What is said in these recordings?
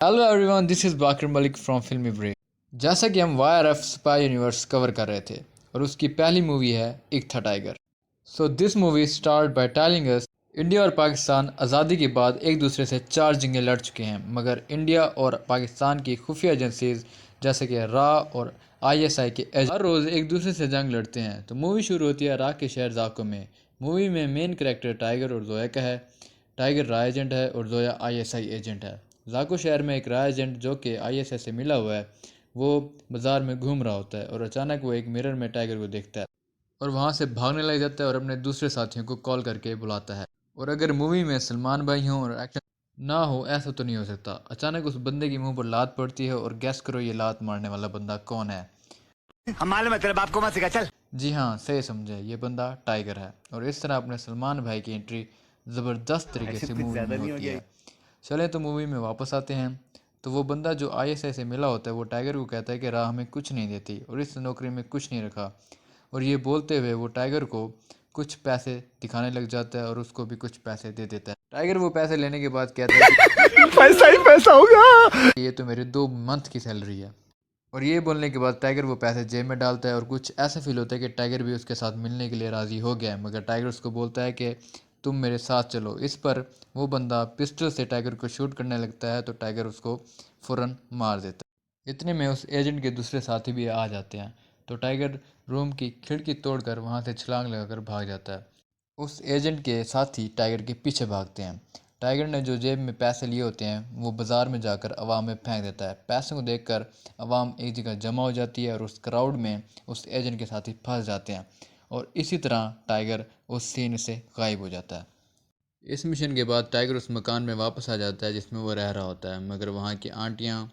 Hello everyone, this is Baqar Malik from filmi break. जैसा कि हम वाईआरएफ स्पाई यूनिवर्स कवर कर रहे थे और उसकी पहली मूवी है एक था tiger. So this movie start by telling us India और पाकिस्तान आज़ादी के बाद एक दूसरे से 4 जंगें लड़ चुके हैं, मगर इंडिया और पाकिस्तान की खुफिया एजेंसीज जैसे कि रा और आईएसआई के एजेंट हर रोज़ एक दूसरे से जंग लड़ते हैं। तो मूवी शुरू होती है रा के शहर जाको में। मूवी में मेन करेक्टर टाइगर और जोया का है। टाइगर रा एजेंट है और जोया आईएसआई एजेंट है। जाको शहर में एक रा एजेंट जो कि आईएसआई से मिला हुआ है, वो बाज़ार में घूम रहा होता है और अचानक वो एक मिरर में टाइगर को देखता है और वहाँ से भागने लग जाता है और अपने दूसरे साथियों को कॉल करके बुलाता है। और अगर मूवी में सलमान भाई हों और एक्शन ना हो, ऐसा तो नहीं हो सकता। अचानक उस बंदे के मुंह पर लात पड़ती है और गैस करो ये लात मारने वाला बंदा कौन है। हम मालूम है, तेरे बाप को मत सिखा, चल। जी हाँ, सही समझे, ये बंदा टाइगर है। और इस तरह अपने सलमान भाई की एंट्री ज़बरदस्त तरीके ऐसे से कुछ मूवी में ज्यादा नहीं हो होती गया? है। चले तो मूवी में वापस आते हैं। तो वो बंदा जो आईएसआई से मिला होता है वो टाइगर को कहता है कि राह हमें कुछ नहीं देती और इस नौकरी में कुछ नहीं रखा। और ये बोलते हुए वो टाइगर को कुछ पैसे दिखाने लग जाता है और उसको भी कुछ पैसे दे देता है। टाइगर वो पैसे लेने के बाद कहता है कि पैसा ही पैसा होगा। ये तो मेरे 2 मंथ की सैलरी है। और ये बोलने के बाद टाइगर वो पैसे जेब में डालता है और कुछ ऐसा फील होता है कि टाइगर भी उसके साथ मिलने के लिए राज़ी हो गया है, मगर टाइगर उसको बोलता है कि तुम मेरे साथ चलो। इस पर वो बंदा पिस्टल से टाइगर को शूट करने लगता है तो टाइगर उसको फ़ौरन मार देता है। इतने में उस एजेंट के दूसरे साथी भी आ जाते हैं तो टाइगर रूम की खिड़की तोड़कर वहाँ से छलांग लगाकर भाग जाता है। उस एजेंट के साथी टाइगर के पीछे भागते हैं। टाइगर ने जो जेब में पैसे लिए होते हैं वो बाज़ार में जाकर अवाम में फेंक देता है। पैसों को देखकर अवाम एक जगह जमा हो जाती है और उस क्राउड में उस एजेंट के साथी फंस जाते हैं और इसी तरह टाइगर उस सीन से गायब हो जाता है। इस मिशन के बाद टाइगर उस मकान में वापस आ जाता है जिसमें वो रह रहा होता है, मगर वहाँ की आंटियाँ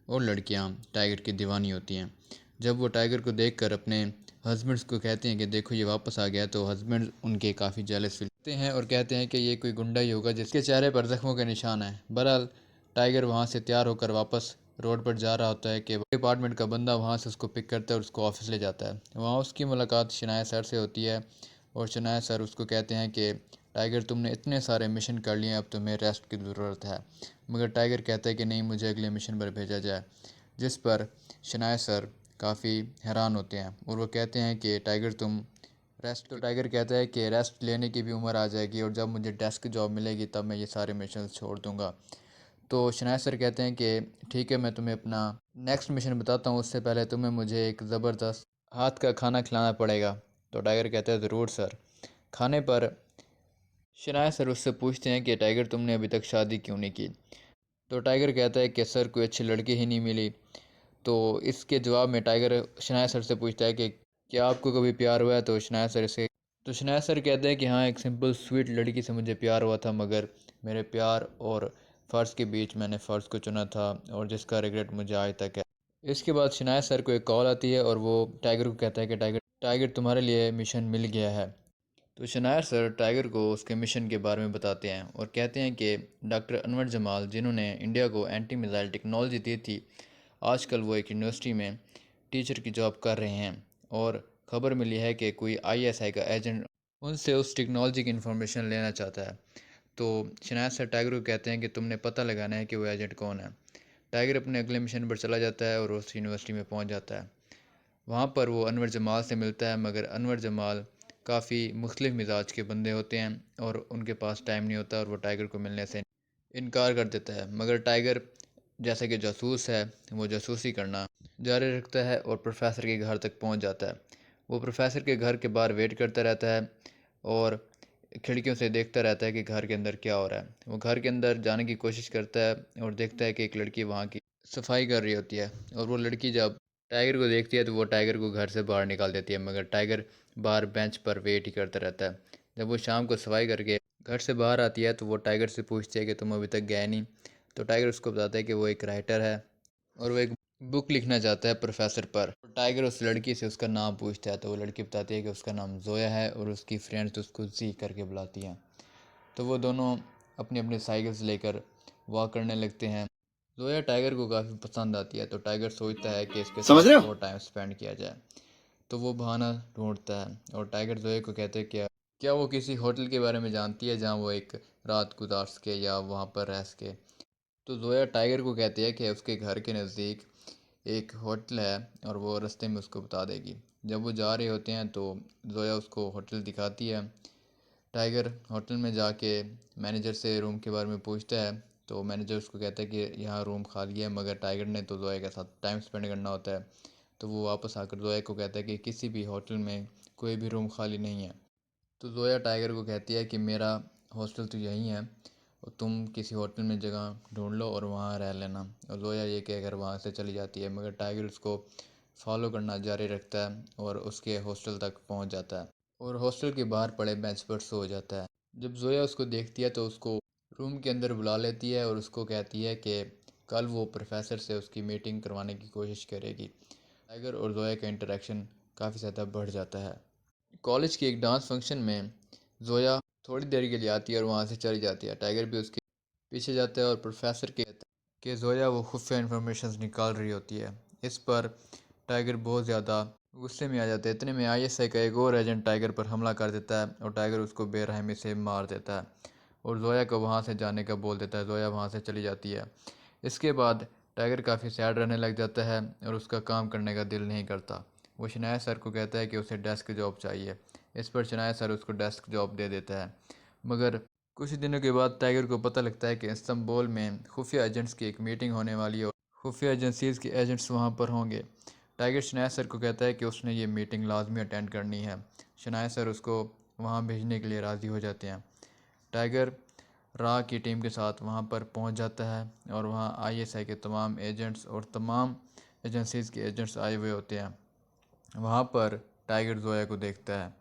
और लड़कियाँ टाइगर की दीवानी होती हैं। जब वो टाइगर को देखकर अपने हस्बैंड्स को कहते हैं कि देखो ये वापस आ गया, तो हस्बैंड उनके काफ़ी जेलस फील करते हैं और कहते हैं कि ये कोई गुंडा ही होगा जिसके चेहरे पर जख्मों के निशान हैं। बहरहाल टाइगर वहाँ से तैयार होकर वापस रोड पर जा रहा होता है कि डिपार्टमेंट का बंदा वहाँ से उसको पिक करता है और उसको ऑफिस ले जाता है। वहाँ उसकी मुलाकात शनाया सर से होती है और शनाया सर उसको कहते हैं कि टाइगर तुमने इतने सारे मिशन कर लिए, अब तुम्हें रेस्ट की ज़रूरत है। मगर टाइगर कहता है कि नहीं, मुझे अगले मिशन पर भेजा जाए। जिस पर शनाया सर काफ़ी हैरान होते हैं और वो कहते हैं कि टाइगर तुम रेस्ट, तो टाइगर कहता है कि रेस्ट लेने की भी उम्र आ जाएगी और जब मुझे डेस्क जॉब मिलेगी तब मैं ये सारे मिशन छोड़ दूंगा। तो शनाया सर कहते हैं कि ठीक है, मैं तुम्हें अपना नेक्स्ट मिशन बताता हूँ, उससे पहले तुम्हें मुझे एक ज़बरदस्त हाथ का खाना खिलाना पड़ेगा। तो टाइगर कहता है ज़रूर सर। खाने पर शनाया सर उससे पूछते हैं कि टाइगर तुमने अभी तक शादी क्यों नहीं की। तो टाइगर कहता है कि सर कोई अच्छी लड़की ही नहीं मिली। तो इसके जवाब में टाइगर शनाया सर से पूछता है कि क्या आपको कभी प्यार हुआ है। तो शनाया सर कहते हैं कि हाँ, एक सिंपल स्वीट लड़की से मुझे प्यार हुआ था, मगर मेरे प्यार और फ़र्ज़ के बीच मैंने फ़र्ज़ को चुना था और जिसका रिग्रेट मुझे आज तक है। इसके बाद शनाया सर को एक कॉल आती है और वो टाइगर को कहता है कि टाइगर टाइगर तुम्हारे लिए मिशन मिल गया है। तो शनाया सर टाइगर को उसके मिशन के बारे में बताते हैं और कहते हैं कि डॉक्टर अनवर जमाल, जिन्होंने इंडिया को एंटी मिसाइल टेक्नोलॉजी दी थी, आजकल वो एक यूनिवर्सिटी में टीचर की जॉब कर रहे हैं और खबर मिली है कि कोई आईएसआई का एजेंट उनसे उस टेक्नोलॉजी की इन्फॉर्मेशन लेना चाहता है। तो शनाया सर टाइगर को कहते हैं कि तुमने पता लगाना है कि वो एजेंट कौन है। टाइगर अपने अगले मिशन पर चला जाता है और उस यूनिवर्सिटी में पहुंच जाता है। वहाँ पर वो अनवर जमाल से मिलता है, मगर अनवर जमाल काफ़ी मुख्तलिफ मिजाज के बंदे होते हैं और उनके पास टाइम नहीं होता और वो टाइगर को मिलने से इनकार कर देता है। मगर टाइगर जैसे कि जासूस है, वो जासूसी करना जारी रखता है और प्रोफेसर के घर तक पहुँच जाता है। वो प्रोफेसर के घर के बाहर वेट करता रहता है और खिड़कियों से देखता रहता है कि घर के अंदर क्या हो रहा है। वो घर के अंदर जाने की कोशिश करता है और देखता है कि एक लड़की वहाँ की सफाई कर रही होती है और वो लड़की जब टाइगर को देखती है तो वो टाइगर को घर से बाहर निकाल देती है, मगर टाइगर बाहर बेंच पर वेट ही करता रहता है। जब वो शाम को सफाई करके घर से बाहर आती है तो वो टाइगर से पूछती है कि तुम अभी तक गए नहीं। तो टाइगर उसको बताता है कि वो एक राइटर है और वो एक बुक लिखना चाहता है प्रोफेसर पर। तो टाइगर उस लड़की से उसका नाम पूछता है तो वो लड़की बताती है कि उसका नाम जोया है और उसकी फ्रेंड्स उसको जी करके बुलाती हैं। तो वो दोनों अपनी अपनी साइकिल्स लेकर वॉक करने लगते हैं। जोया टाइगर को काफ़ी पसंद आती है तो टाइगर सोचता है कि इसके समझ रहे साथ हो? और टाइम स्पेंड किया जाए। तो वो बहाना ढूंढता है और टाइगर जोया को कहते हैं क्या वो किसी होटल के बारे में जानती है जहाँ वो एक रात गुजार सके या वहाँ पर रह सके। तो जोया टाइगर को कहती है कि उसके घर के नज़दीक एक होटल है और वो रास्ते में उसको बता देगी। जब वो जा रहे होते हैं तो जोया उसको होटल दिखाती है। टाइगर होटल में जाके मैनेजर से रूम के बारे में पूछता है तो मैनेजर उसको कहता है कि यहाँ रूम खाली है, मगर टाइगर ने तो जोया के साथ टाइम स्पेंड करना होता है। तो वो वापस आकर जोया को कहता है कि किसी भी होटल में कोई भी रूम खाली नहीं है। तो जोया टाइगर को कहती है कि मेरा हॉस्टल तो यहीं है और तुम किसी होटल में जगह ढूंढ लो और वहाँ रह लेना। और जोया ये कहकर वहाँ से चली जाती है, मगर टाइगर उसको फॉलो करना जारी रखता है और उसके हॉस्टल तक पहुँच जाता है और हॉस्टल के बाहर पड़े बेंच पर सो जाता है। जब जोया उसको देखती है तो उसको रूम के अंदर बुला लेती है और उसको कहती है कि कल वो प्रोफेसर से उसकी मीटिंग करवाने की कोशिश करेगी। टाइगर और जोया का इंटरेक्शन काफ़ी ज़्यादा बढ़ जाता है। कॉलेज के एक डांस फंक्शन में जोया थोड़ी देर के लिए आती है और वहाँ से चली जाती है। टाइगर भी उसके पीछे जाता है और प्रोफेसर के कहता है कि जोया वो खुफिया इंफॉर्मेशन निकाल रही होती है। इस पर टाइगर बहुत ज़्यादा गुस्से में आ जाता है। इतने में आईएसआई का एक और एजेंट टाइगर पर हमला कर देता है और टाइगर उसको बेरहमी से मार देता है और जोया को वहाँ से जाने का बोल देता है। जोया वहाँ से चली जाती है। इसके बाद टाइगर काफ़ी सैड रहने लग जाता है और उसका काम करने का दिल नहीं करता। वो शनाया सर को कहता है कि उसे डेस्क जॉब चाहिए। इस पर शनाया सर उसको डेस्क जॉब दे देता है, मगर कुछ दिनों के बाद टाइगर को पता लगता है कि इस्तांबुल में खुफिया एजेंट्स की एक मीटिंग होने वाली है और खुफिया एजेंसीज़ के एजेंट्स वहाँ पर होंगे। टाइगर शनाया सर को कहता है कि उसने ये मीटिंग लाजमी अटेंड करनी है। शनाया सर उसको वहाँ भेजने के लिए राज़ी हो जाते हैं। टाइगर रा की टीम के साथ वहाँ पर पहुँच जाता है और वहाँ आईएसआई के तमाम एजेंट्स और तमाम एजेंसीज़ के एजेंट्स आए हुए होते हैं। वहाँ पर टाइगर जोया को देखता है।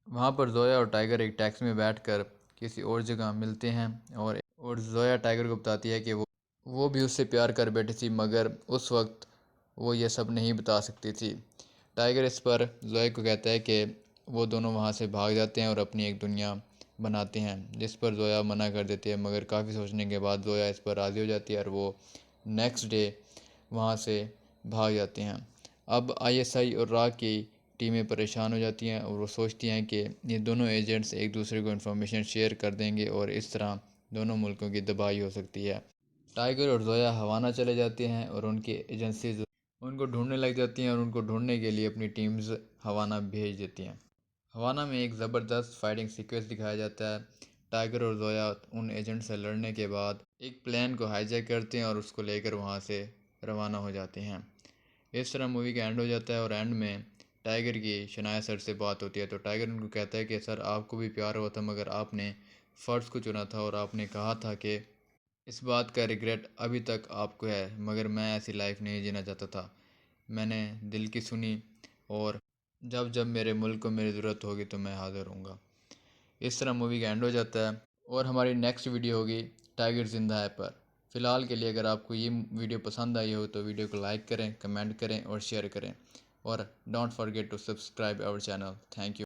वहाँ पर जोया और टाइगर एक टैक्सी में बैठकर किसी और जगह मिलते हैं और जोया टाइगर को बताती है कि वो भी उससे प्यार कर बैठी थी, मगर उस वक्त वो ये सब नहीं बता सकती थी। टाइगर इस पर जोया को कहता है कि वो दोनों वहाँ से भाग जाते हैं और अपनी एक दुनिया बनाते हैं, जिस पर जोया मना कर देती है, मगर काफ़ी सोचने के बाद जोया इस पर राज़ी हो जाती है और वो नेक्स्ट डे वहाँ से भाग जाते हैं। अब आईएसआई और रा की टीमें परेशान हो जाती हैं और वो सोचती हैं कि ये दोनों एजेंट्स एक दूसरे को इन्फॉर्मेशन शेयर कर देंगे और इस तरह दोनों मुल्कों की तबाही हो सकती है। टाइगर और जोया हवाना चले जाते हैं और उनकी एजेंसीज उनको ढूंढने लग जाती हैं और उनको ढूंढने के लिए अपनी टीम्स हवाना भेज देती हैं। हवाना में एक ज़बरदस्त फाइटिंग सीक्वेंस दिखाया जाता है। टाइगर और जोया उन एजेंट से लड़ने के बाद एक प्लेन को हाईजैक करते हैं और उसको लेकर वहाँ से रवाना हो जाते हैं। इस तरह मूवी का एंड हो जाता है और एंड में टाइगर की शनाया सर से बात होती है तो टाइगर उनको कहता है कि सर आपको भी प्यार हुआ था, मगर आपने फ़र्ज़ को चुना था और आपने कहा था कि इस बात का रिग्रेट अभी तक आपको है, मगर मैं ऐसी लाइफ नहीं जीना चाहता था। मैंने दिल की सुनी और जब जब मेरे मुल्क को मेरी ज़रूरत होगी तो मैं हाज़िर हूँगा। इस तरह मूवी का एंड हो जाता है और हमारी नेक्स्ट वीडियो होगी टाइगर जिंदा है पर। फ़िलहाल के लिए अगर आपको ये वीडियो पसंद आई हो तो वीडियो को लाइक करें, कमेंट करें और शेयर करें और don't forget to subscribe our channel. Thank you.